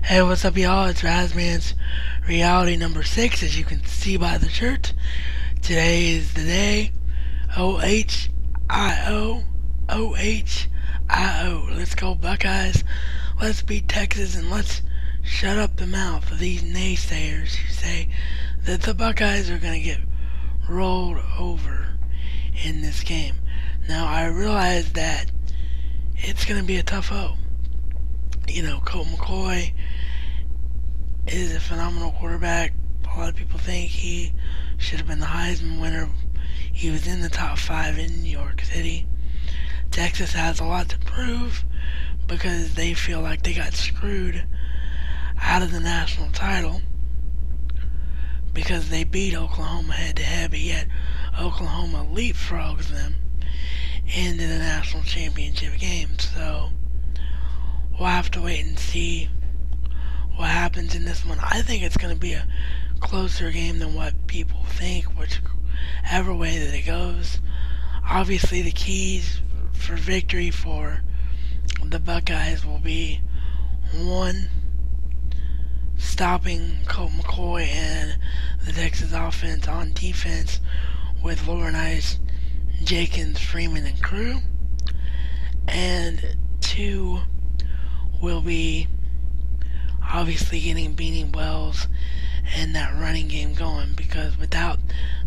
Hey, what's up, y'all? It's Razman's Reality number 6, as you can see by the shirt. Today is the day. O-H-I-O. O-H-I-O. Let's go, Buckeyes. Let's beat Texas, and let's shut up the mouth of these naysayers who say that the Buckeyes are going to get rolled over in this game. Now, I realize that it's going to be a tough O. You know, Colt McCoy is a phenomenal quarterback. A lot of people think he should have been the Heisman winner. He was in the top 5 in New York City. Texas has a lot to prove because they feel like they got screwed out of the national title because they beat Oklahoma head-to-head, but yet Oklahoma leapfrogs them into the national championship game. So we'll have to wait and see what happens in this one. I think it's going to be a closer game than what people think, whichever way that it goes. Obviously, the keys for victory for the Buckeyes will be, 1, stopping Colt McCoy and the Texas offense on defense with Lawrence, Jenkins, Freeman, and crew. And 2 will be obviously getting Beanie Wells and that running game going, because without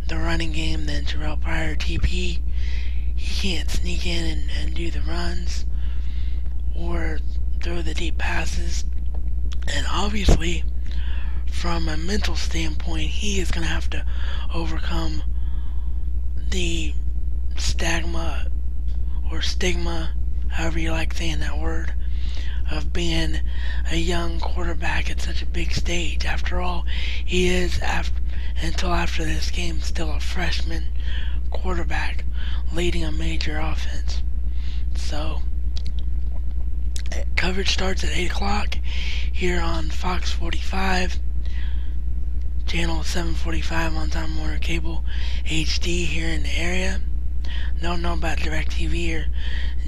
the running game, then Terrell Pryor, TP, he can't sneak in and do the runs or throw the deep passes. And obviously, from a mental standpoint, he is going to have to overcome the stigma, however you like saying that word, of being a young quarterback at such a big stage. After all, he is, until after this game, still a freshman quarterback leading a major offense. So, coverage starts at 8 o'clock here on Fox 45, channel 745 on Time Warner Cable HD here in the area. Don't know about DirecTV or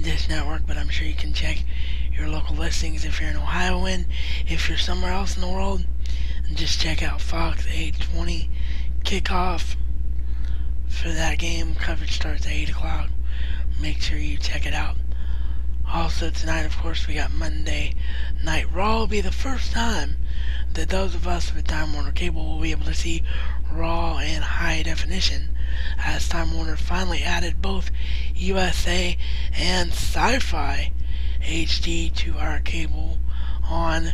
Dish Network, but I'm sure you can check your local listings if you're in Ohio. And if you're somewhere else in the world, just check out Fox 820 kickoff for that game. Coverage starts at 8 o'clock. Make sure you check it out. Also tonight, of course, we got Monday Night Raw. Will be the first time that those of us with Time Warner Cable will be able to see Raw in high definition, as Time Warner finally added both USA and Sci-Fi HD to our cable on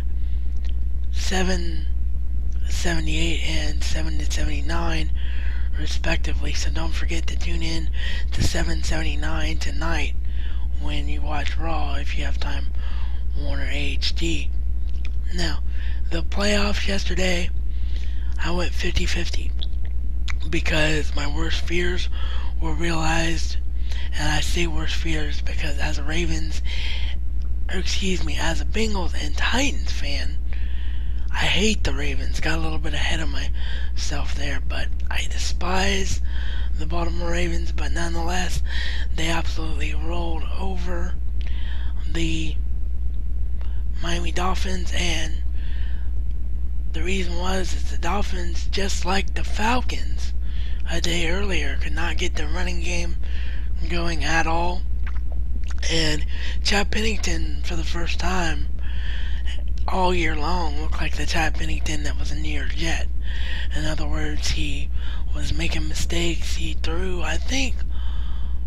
778 and 779 respectively. So don't forget to tune in to 779 tonight when you watch Raw if you have Time Warner HD. Now, the playoffs yesterday, I went 50-50 because my worst fears were realized. And I say worst fears because as a Bengals and Titans fan, I hate the Ravens. Got a little bit ahead of myself there, but I despise the Baltimore Ravens. But nonetheless, they absolutely rolled over the Miami Dolphins, and the reason is the Dolphins, just like the Falcons a day earlier, could not get the running game going at all. And Chad Pennington, for the first time all year long, looked like the Chad Pennington that was a New York Jet. In other words, he was making mistakes. He threw, I think,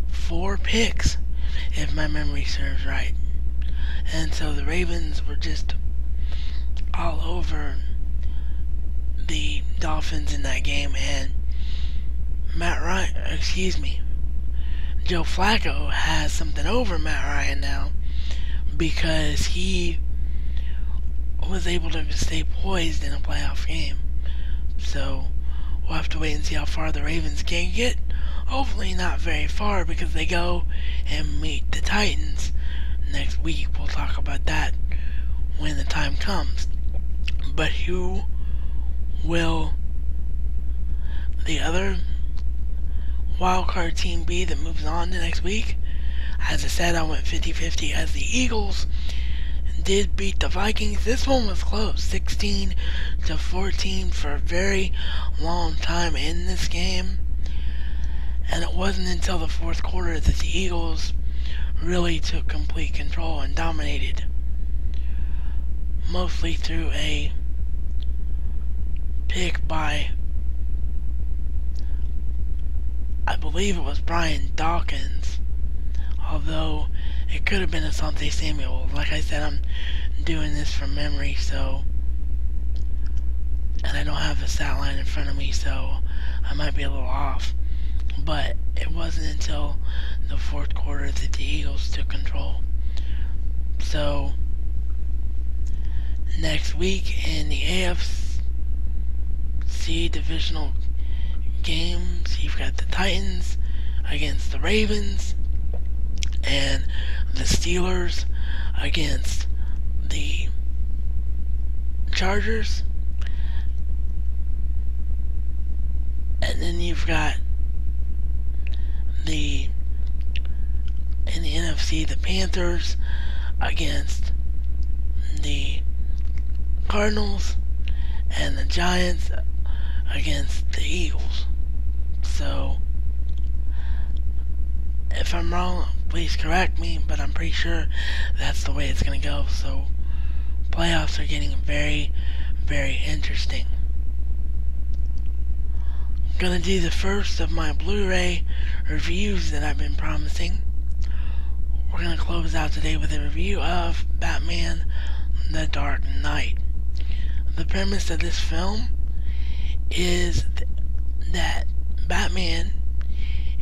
4 picks, if my memory serves right. And so the Ravens were just all over the Dolphins in that game. And Joe Flacco has something over Matt Ryan now, because he was able to stay poised in a playoff game. So we'll have to wait and see how far the Ravens can get. Hopefully not very far, because they go and meet the Titans next week. We'll talk about that when the time comes. But who will the other wildcard team be that moves on to next week? As I said, I went 50-50 as the Eagles did beat the Vikings. This one was close, 16-14 for a very long time in this game. And it wasn't until the fourth quarter that the Eagles really took complete control and dominated. Mostly through a pick by, I believe it was Brian Dawkins. Although it could have been Asante Samuel. Like I said, I'm doing this from memory, and I don't have the stat line in front of me, so I might be a little off. But it wasn't until the fourth quarter that the Eagles took control. So next week in the AFC divisional games, you've got the Titans against the Ravens and the Steelers against the Chargers. And then you've got in the NFC, the Panthers against the Cardinals, and the Giants against the Eagles. So, if I'm wrong, please correct me, but I'm pretty sure that's the way it's going to go. So, playoffs are getting very, very interesting. I'm going to do the first of my Blu-ray reviews that I've been promising. We're going to close out today with a review of Batman The Dark Knight. The premise of this film is that Batman,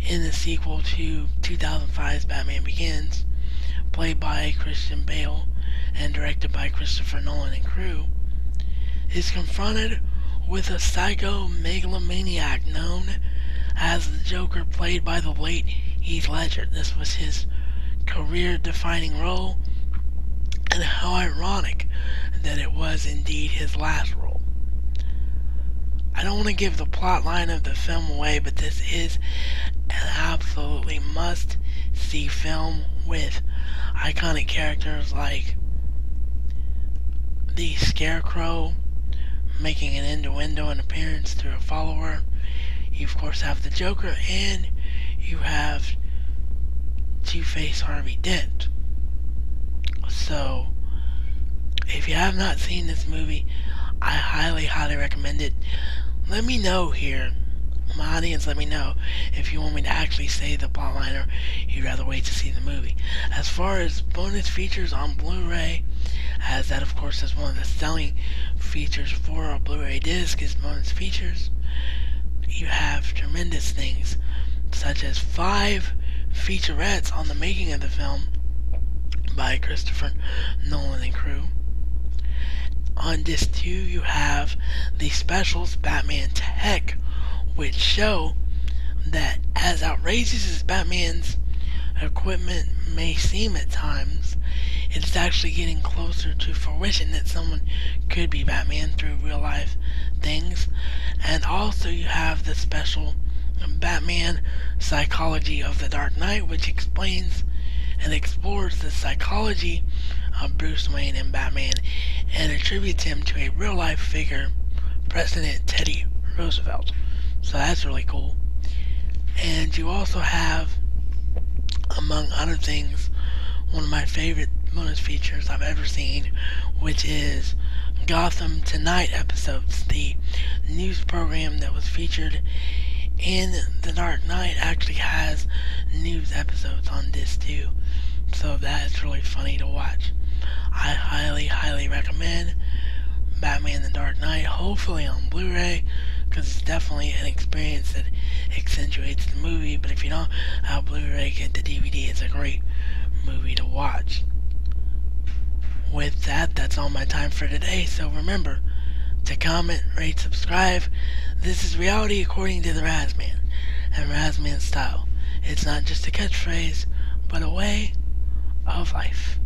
in the sequel to 2005's Batman Begins, played by Christian Bale and directed by Christopher Nolan and crew, is confronted with a psycho megalomaniac known as the Joker, played by the late Heath Ledger. This was his career-defining role, and how ironic that it was indeed his last role. I don't want to give the plot line of the film away, but this is an absolutely must-see film with iconic characters like the Scarecrow making an innuendo an appearance through a follower. You of course have the Joker, and you have Two-Face Harvey Dent. So, if you have not seen this movie, I highly, highly recommend it. Let me know here, my audience, let me know if you want me to actually say the plotline or you'd rather wait to see the movie. As far as bonus features on Blu-ray, as that of course is one of the selling features for a Blu-ray disc is bonus features, you have tremendous things such as 5 featurettes on the making of the film by Christopher Nolan and crew. On disc 2 you have the specials Batman Tech, which show that as outrageous as Batman's equipment may seem at times, it's actually getting closer to fruition that someone could be Batman through real life things. And also you have the special Batman Psychology of the Dark Knight, which explains and explores the psychology of Bruce Wayne and Batman and attributes him to a real life figure, President Teddy Roosevelt. So that's really cool. And you also have, among other things, one of my favorite bonus features I've ever seen, which is Gotham Tonight episodes. The news program that was featured in The Dark Knight actually has news episodes on this too. So that's really funny to watch. I highly, highly recommend Batman The Dark Knight, hopefully on Blu-ray, because it's definitely an experience that accentuates the movie. But if you don't have Blu-ray, get the DVD. It's a great movie to watch. With that, that's all my time for today. So remember to comment, rate, subscribe. This is reality according to the RazMan and RazMan style. It's not just a catchphrase, but a way of life.